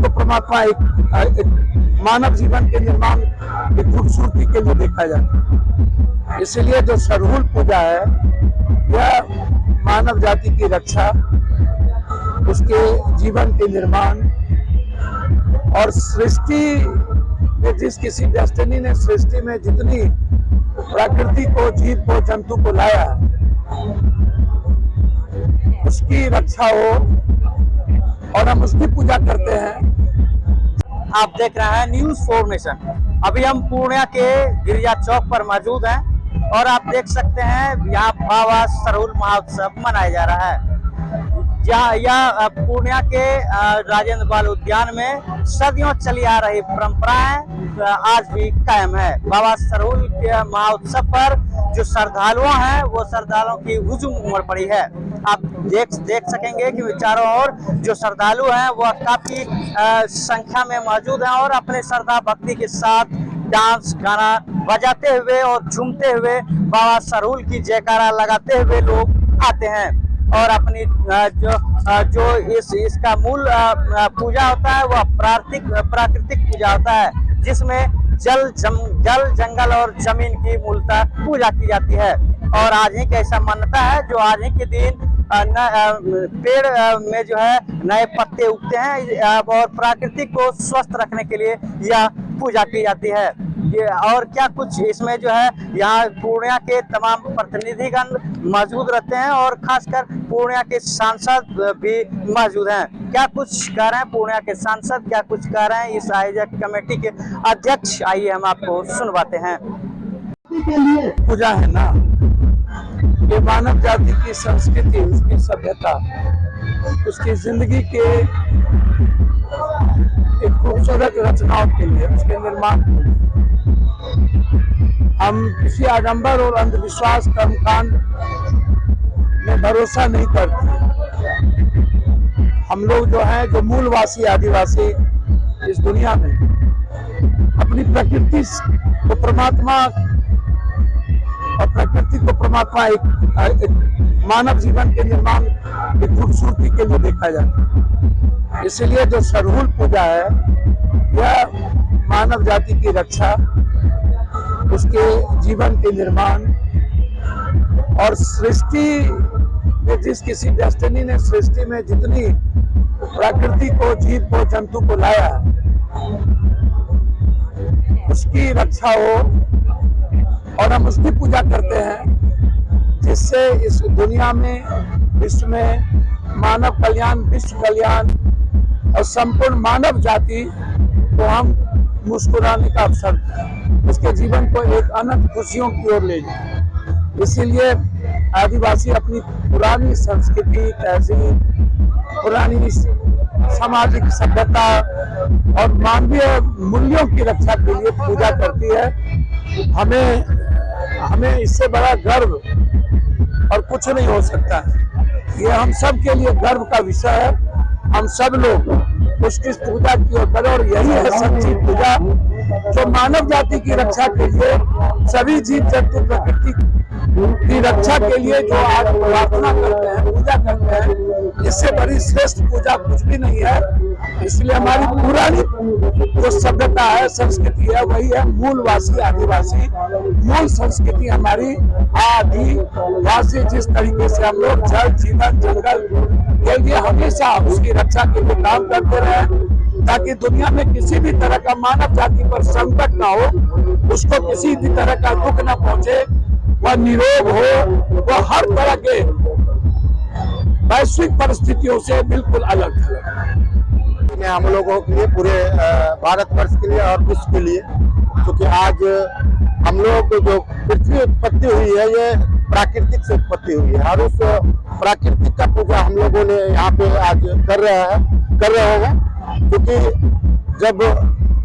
को परमात्मा एक मानव जीवन के निर्माण की खूबसूरती के लिए देखा जाता है। इसलिए जो सरहुल पूजा है यह मानव जाति की रक्षा, उसके जीवन के निर्माण और सृष्टि में जिस किसी डेस्टिनी ने सृष्टि में जितनी प्रकृति को, जीव को, जंतु को लाया उसकी रक्षा हो और हम उसकी पूजा करते हैं। आप देख रहे हैं न्यूज़ 4 नेशन। अभी हम पूर्णिया के गिरिजा चौक पर मौजूद हैं और आप देख सकते हैं यहाँ बाबा सरहुल महोत्सव मनाया जा रहा है। यह पूर्णिया के राजेंद्र बाल उद्यान में सदियों चली आ रही परंपराएं आज भी कायम है। बाबा सरहुल के महोत्सव पर जो श्रद्धालु हैं वो श्रद्धालुओं की हुजूम उमड़ पड़ी है। आप देख सकेंगे कि चारों ओर जो श्रद्धालु हैं वह काफी संख्या में मौजूद हैं और अपने श्रद्धा भक्ति के साथ डांस गाना बजाते हुए और झूमते हुए बाबा सरहुल की जयकारा लगाते हुए लोग आते हैं और अपनी जो इसका मूल पूजा होता है वह प्राकृतिक पूजा होता है, जिसमें जल जंगल और जमीन की मूलतः पूजा की जाती है। और आज ही की ऐसा मान्यता है जो आज ही के दिन पेड़ में जो है नए पत्ते उगते हैं और प्रकृति को स्वस्थ रखने के लिए यह पूजा की जाती है। ये और क्या कुछ इसमें जो है यहाँ पूर्णिया के तमाम प्रतिनिधिगण मौजूद रहते हैं और खासकर पूर्णिया के सांसद भी मौजूद हैं। क्या कुछ कह रहे हैं पूर्णिया के सांसद, क्या कुछ कह रहे हैं इस आयोजक कमेटी के अध्यक्ष, आइए हम आपको सुनवाते हैं। पूजा है ना, ये मानव जाति की संस्कृति, उसकी सभ्यता, उसकी जिंदगी के एक खूबसूरत रचनाओं के लिए, उसके निर्माण के लिए हम किसी आडंबर और अंधविश्वास कर्मकांड में भरोसा नहीं करते। हम लोग जो हैं, जो मूलवासी आदिवासी इस दुनिया में अपनी प्रकृति को परमात्मा और प्रकृति को परमात्मा एक मानव जीवन के निर्माण की खूबसूरती के लिए देखा जाता है। इसलिए जो सरहुल पूजा है यह मानव जाति की रक्षा, उसके जीवन के निर्माण और सृष्टि में जिस किसी डेस्टिनी ने सृष्टि में जितनी प्रकृति को, जीव को, जंतु को लाया उसकी रक्षा हो और हम उसकी पूजा करते हैं, जिससे इस दुनिया में, विश्व में मानव कल्याण, विश्व कल्याण और संपूर्ण मानव जाति को हम मुस्कुराने का अवसर दें, उसके जीवन को एक अनंत खुशियों की ओर ले जाए। इसीलिए आदिवासी अपनी पुरानी संस्कृति, तहजीब, पुरानी सामाजिक सभ्यता और मानवीय मूल्यों की रक्षा के लिए पूजा करती है। हमें इससे बड़ा गर्व और कुछ नहीं हो सकता है। ये हम सब के लिए गर्व का विषय है। हम सब लोग उसकी पूजा की ओर करें और यही है सच्ची पूजा, जो मानव जाति की रक्षा के लिए, सभी जीव जंतु प्रकृति की रक्षा के लिए जो आज प्रार्थना करते हैं, पूजा करते हैं, इससे बड़ी श्रेष्ठ पूजा कुछ भी नहीं है। इसलिए हमारी पुरानी जो सभ्यता है, संस्कृति है, वही है मूलवासी आदिवासी। मूल संस्कृति हमारी आदिवासी, जिस तरीके से हम लोग जल, जीवन, जंगल के लिए हमेशा उसकी रक्षा के लिए काम करते रहे, ताकि दुनिया में किसी भी तरह का मानव जाति पर संकट ना हो, उसको किसी भी तरह का दुख ना पहुंचे, वह निरोग हो, वह हर तरह के वैश्विक परिस्थितियों से बिल्कुल अलग है। हम लोगों के लिए, पूरे भारतवर्ष के लिए और विश्व के लिए, क्योंकि आज हम लोग जो पृथ्वी उत्पत्ति हुई है ये प्राकृतिक से उत्पत्ति हुई है और उस प्राकृतिक का पूजा हम लोगों ने यहाँ पे आज कर रहे हैं, क्योंकि जब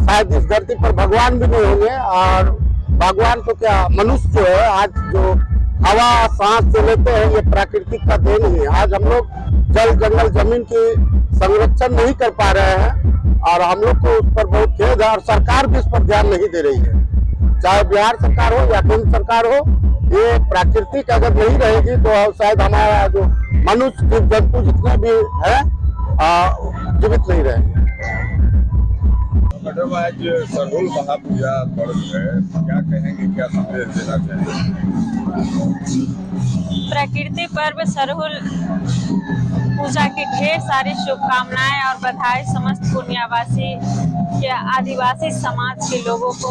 शायद इस धरती पर भगवान भी नहीं होंगे, और भगवान तो क्या, मनुष्य जो है आज जो हवा सांस जो लेते हैं ये प्राकृतिक का देन ही है। आज हम लोग जल, जंगल, जमीन की संरक्षण नहीं कर पा रहे हैं और हम लोग को उस पर बहुत खेद है और सरकार भी इस पर ध्यान नहीं दे रही है। चाहे बिहार सरकार हो या केंद्र सरकार हो, ये प्राकृतिक अगर नहीं रहेगी तो शायद हमारा जो मनुष्य, जीव जंतु जितने भी है जीवित नहीं रहेंगे। मैडम आज सरहुल महापूजा पर्व है, क्या कहेंगे, क्या संदेश देना चाहेंगे? प्रकृति पर्व सरहुल पूजा की ढेर सारी शुभकामनाएं और बधाई समस्त पुण्यावासी या आदिवासी समाज के लोगों को।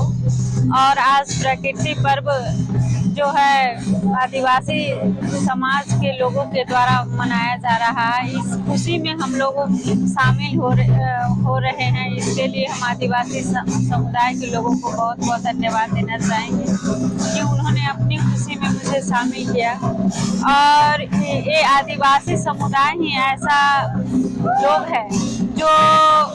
और आज प्रकृति पर्व जो है आदिवासी समाज के लोगों के द्वारा मनाया जा रहा है, इस खुशी में हम लोग शामिल हो रहे हैं। इसके लिए हम आदिवासी समुदाय के लोगों को बहुत बहुत धन्यवाद देना चाहेंगे कि उन्होंने अपनी खुशी में मुझे शामिल किया। और ये आदिवासी समुदाय ही ऐसा लोग है जो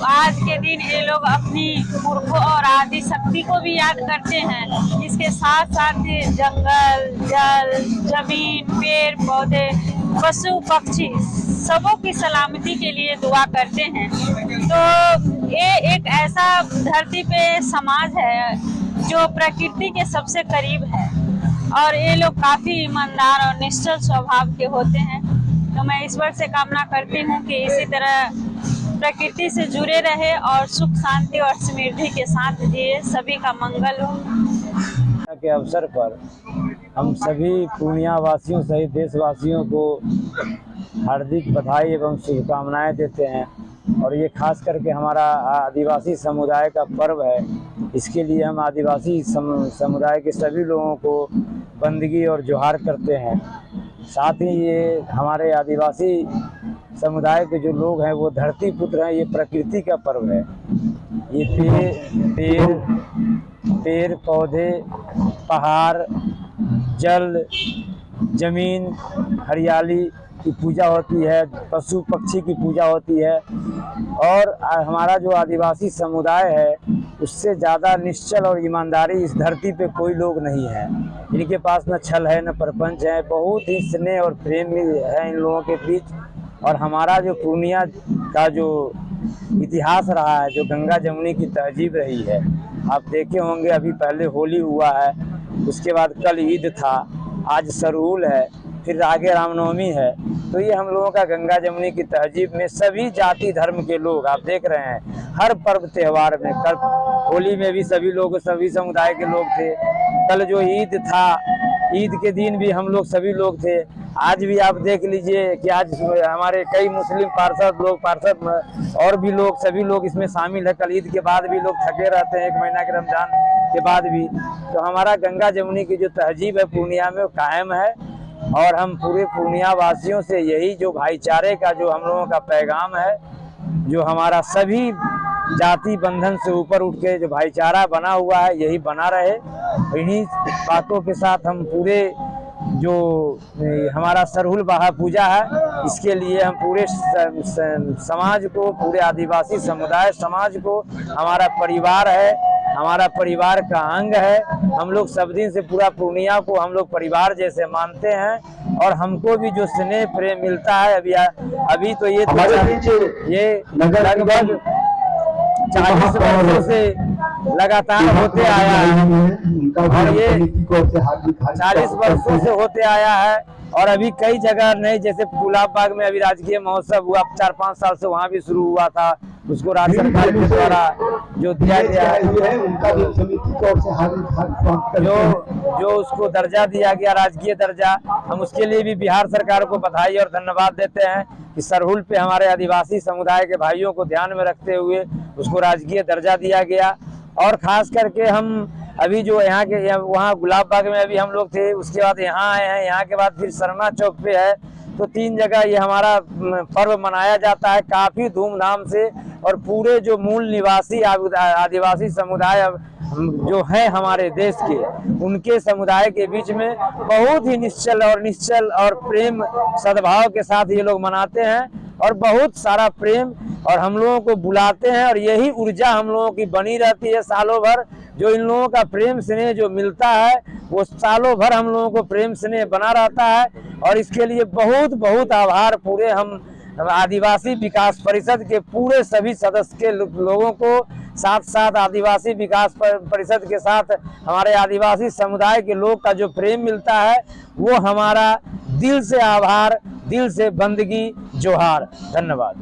आज के दिन ये लोग अपनी पुरखों और आदि शक्ति को भी याद करते हैं। इसके साथ साथ जंगल, जल, जमीन, पेड़ पौधे, पशु पक्षी सबों की सलामती के लिए दुआ करते हैं। तो ये एक ऐसा धरती पे समाज है जो प्रकृति के सबसे करीब है और ये लोग काफी ईमानदार और निश्चल स्वभाव के होते हैं। तो मैं ईश्वर से कामना करती हूँ कि इसी तरह प्रकृति से जुड़े रहे और सुख शांति और समृद्धि के साथ जिए। सभी का मंगल हो। के अवसर पर हम सभी पूर्णिया वासियों सहित देशवासियों को हार्दिक बधाई एवं शुभकामनाएं देते हैं। और ये खास करके हमारा आदिवासी समुदाय का पर्व है, इसके लिए हम आदिवासी समुदाय के सभी लोगों को बंदगी और जोहार करते हैं। साथ ही ये हमारे आदिवासी समुदाय के जो लोग हैं वो धरती पुत्र हैं, ये प्रकृति का पर्व है। ये पेड़ पौधे, पहाड़, जल, जमीन, हरियाली की पूजा होती है, पशु पक्षी की पूजा होती है। और हमारा जो आदिवासी समुदाय है उससे ज़्यादा निश्चल और ईमानदारी इस धरती पे कोई लोग नहीं है। इनके पास न छल है न प्रपंच है, बहुत ही स्नेह और प्रेम है इन लोगों के बीच। और हमारा जो पूर्णिया का जो इतिहास रहा है, जो गंगा जमुनी की तहजीब रही है, आप देखे होंगे अभी पहले होली हुआ है, उसके बाद कल ईद था, आज सरहुल है, फिर आगे रामनवमी है। तो ये हम लोगों का गंगा जमुनी की तहजीब में सभी जाति धर्म के लोग आप देख रहे हैं हर पर्व त्यौहार में। कल होली में भी सभी लोग, सभी समुदाय के लोग थे। कल जो ईद था, ईद के दिन भी हम लोग सभी लोग थे। आज भी आप देख लीजिए कि आज हमारे कई मुस्लिम पार्षद और भी लोग, सभी लोग इसमें शामिल है। कल ईद के बाद भी लोग थके रहते हैं, एक महीना के रमजान के बाद भी। तो हमारा गंगा जमुनी की जो तहजीब है पूर्णिया में वो कायम है। और हम पूरे पूर्णिया वासियों से यही जो भाईचारे का जो हम लोगों का पैगाम है, जो हमारा सभी जाति बंधन से ऊपर उठ के जो भाईचारा बना हुआ है, यही बना रहे। इन्हीं बातों के साथ हम पूरे जो हमारा सरहुल पूजा है, इसके लिए हम पूरे समाज को, पूरे आदिवासी समुदाय समाज को, हमारा परिवार है, हमारा परिवार का अंग है। हम लोग सब दिन से पूरा पूर्णिया को हम लोग परिवार जैसे मानते हैं। और हमको भी जो स्नेह प्रेम मिलता है अभी तो ये लगभग 40 वर्षों से लगातार होते आया है। और ये 40 वर्षों से होते आया है। और अभी कई जगह नहीं, जैसे गुलाब बाग में अभी राजकीय महोत्सव हुआ 4-5 साल से, वहाँ भी शुरू हुआ था। उसको राज्य सरकार के द्वारा जो दिया गया है, जो उसको दर्जा दिया गया, राजकीय दर्जा, हम उसके लिए भी बिहार सरकार को बधाई और धन्यवाद देते हैं कि सरहुल पे हमारे आदिवासी समुदाय के भाइयों को ध्यान में रखते हुए उसको राजकीय दर्जा दिया गया। और खास करके हम अभी जो यहाँ के वहाँ गुलाब बाग में अभी हम लोग थे, उसके बाद यहाँ आए हैं, यहाँ के बाद फिर सरना चौक पे है। तो 3 जगह ये हमारा पर्व मनाया जाता है काफ़ी धूमधाम से। और पूरे जो मूल निवासी आदिवासी समुदाय जो है हमारे देश के, उनके समुदाय के बीच में बहुत ही निश्चल और प्रेम सद्भाव के साथ ये लोग मनाते हैं। और बहुत सारा प्रेम और हम लोगों को बुलाते हैं। और यही ऊर्जा हम लोगों की बनी रहती है सालों भर। जो इन लोगों का प्रेम स्नेह जो मिलता है वो सालों भर हम लोगों को प्रेम स्नेह बना रहता है। और इसके लिए बहुत बहुत आभार पूरे हम आदिवासी विकास परिषद के पूरे सभी सदस्य के लोगों को, साथ आदिवासी विकास परिषद के साथ हमारे आदिवासी समुदाय के लोग का जो प्रेम मिलता है, वो हमारा दिल से आभार, दिल से बंदगी, जोहार। धन्यवाद।